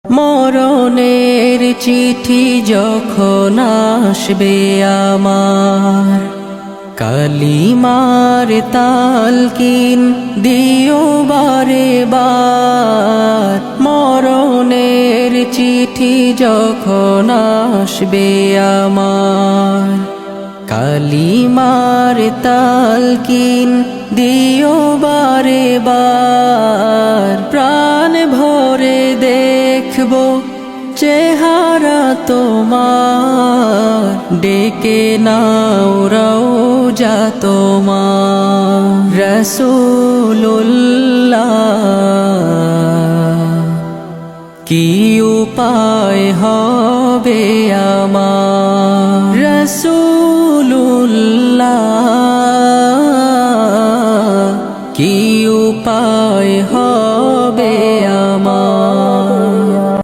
মরণের চিঠি যখন আসবে আমার, কালিমার তালকিন দিও বারে বার। মরণের চিঠি যখন আসবে আমার, কালিমার তালকিন দিও বারে বার। প্রাণ ভরে দেখব চেহারা তোমার, ডেকে নাও রওজা তোমার। রাসূলুল্লাহ কি উপায় হবে আমার, রাসূলুল্লাহ কি উপায় হবে